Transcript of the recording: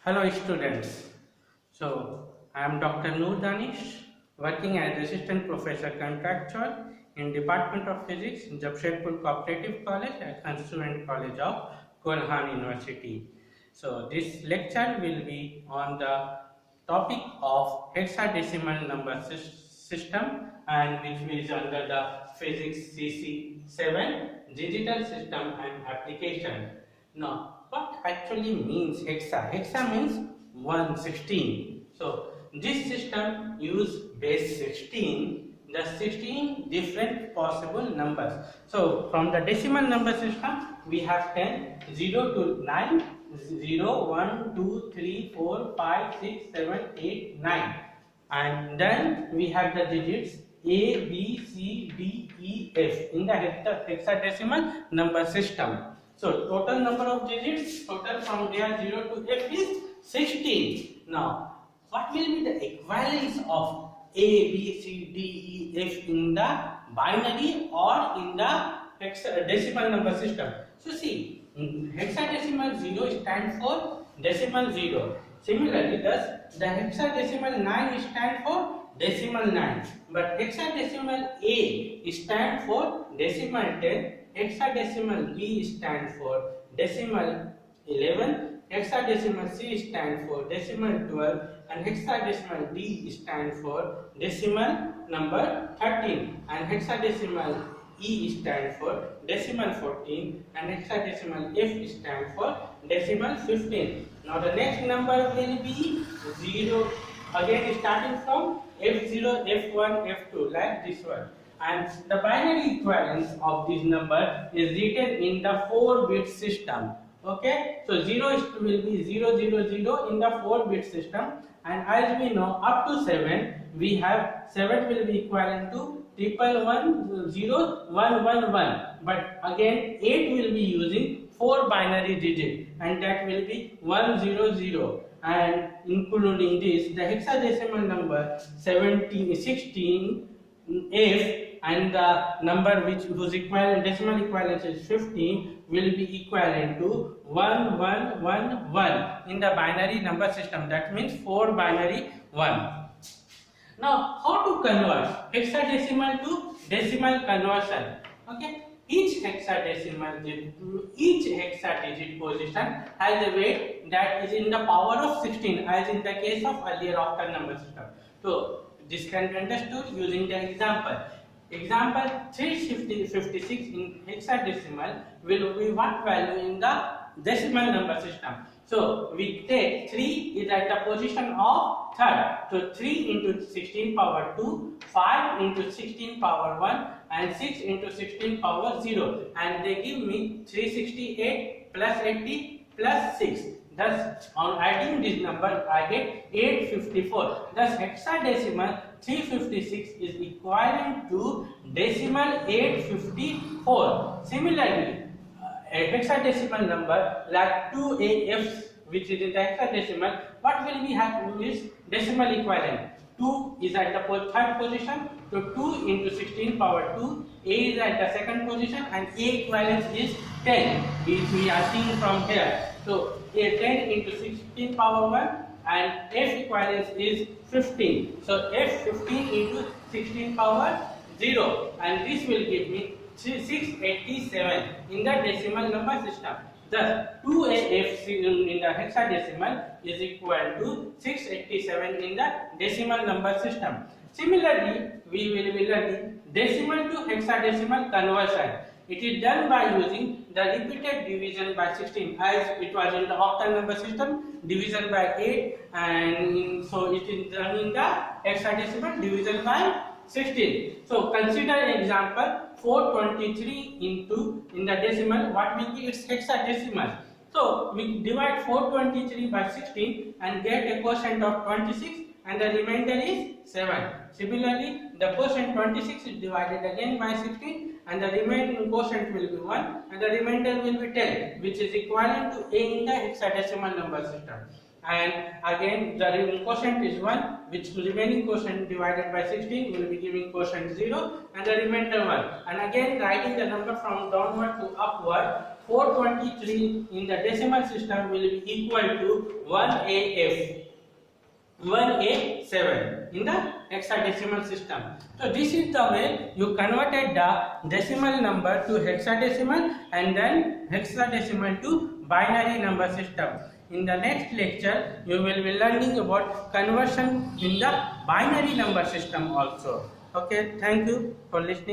Hello students. I am Dr. Noor Danish, working as Assistant Professor Contractual in Department of Physics, Jamshedpur Cooperative College and Student College of Kolhan University. So this lecture will be on the topic of hexadecimal number system, and which is under the Physics CC7 Digital System and Application. Now, what actually means hexa? Hexa means 116. So, this system use base 16, the 16 different possible numbers. So, from the decimal number system, we have 10, 0 to 9, 0, 1, 2, 3, 4, 5, 6, 7, 8, 9. And then we have the digits A, B, C, D, E, F in the hexadecimal number system. So total number of digits, total from there 0 to F is 16. Now, what will be the equivalence of A, B, C, D, E, F in the binary or in the hexadecimal number system? So see, in hexadecimal 0 stands for decimal 0. Similarly, thus the hexadecimal 9 stands for decimal 9. But hexadecimal A stands for decimal 10. Hexadecimal B stands for decimal 11, hexadecimal C stands for decimal 12, and hexadecimal D stands for decimal number 13, and hexadecimal E stands for decimal 14, and hexadecimal F stands for decimal 15. Now the next number will be 0, again starting from F0, F1, F2 like this one. And the binary equivalence of this number is written in the 4-bit system. Okay, so 0 will be 0, 0, 0 in the 4-bit system, and as we know, up to 7 we have 7 will be equivalent to 111 0 111, but again 8 will be using 4 binary digit, and that will be 100, and including this the hexadecimal number 16 F and the number whose decimal equivalence is 15 will be equivalent to 1111 in the binary number system. That means 4 binary 1. Now, how to convert hexadecimal to decimal conversion? Okay, each hexadecimal hexadigit position has a weight that is in the power of 16, as in the case of earlier octal number system. So this can be understood using the example. Example 356 in hexadecimal will be what value in the decimal number system? So we take 3 is at the position of third. So 3 into 16 power 2, 5 into 16 power 1, and 6 into 16 power 0. And they give me 368 plus 80 plus 6. Thus, on adding this number, I get 854. Thus, hexadecimal 356 is equivalent to decimal 854. Similarly, a hexadecimal number like 2AF, which is in the hexadecimal, what will be happening is decimal equivalent. 2 is at the third position, so 2 into 16 power 2, A is at the second position, and A equivalence is 10, which we are seeing from here. So 10 into 16 power 1, and F equivalence is 15. So F 15 into 16 power 0, and this will give me 687 in the decimal number system. Thus, 2AF in the hexadecimal is equal to 687 in the decimal number system. Similarly, we will be learning decimal to hexadecimal conversion. It is done by using the repeated division by 16, as it was in the octal number system, division by 8, and so it is done in the hexadecimal, division by 16. So consider example 423 into in the decimal, what will be its hexadecimal. So we divide 423 by 16 and get a quotient of 26, and the remainder is 7. Similarly, the quotient 26 is divided again by 16, and the remaining quotient will be 1, and the remainder will be 10, which is equivalent to A in the hexadecimal number system. And again the quotient is 1, which remaining quotient divided by 16 will be giving quotient 0, and the remainder 1. And again writing the number from downward to upward, 423 in the decimal system will be equal to 1AF, 1A7 in the hexadecimal system. So this is the way you converted the decimal number to hexadecimal and then hexadecimal to binary number system. In the next lecture, you will be learning about conversion in the binary number system also. Okay, thank you for listening.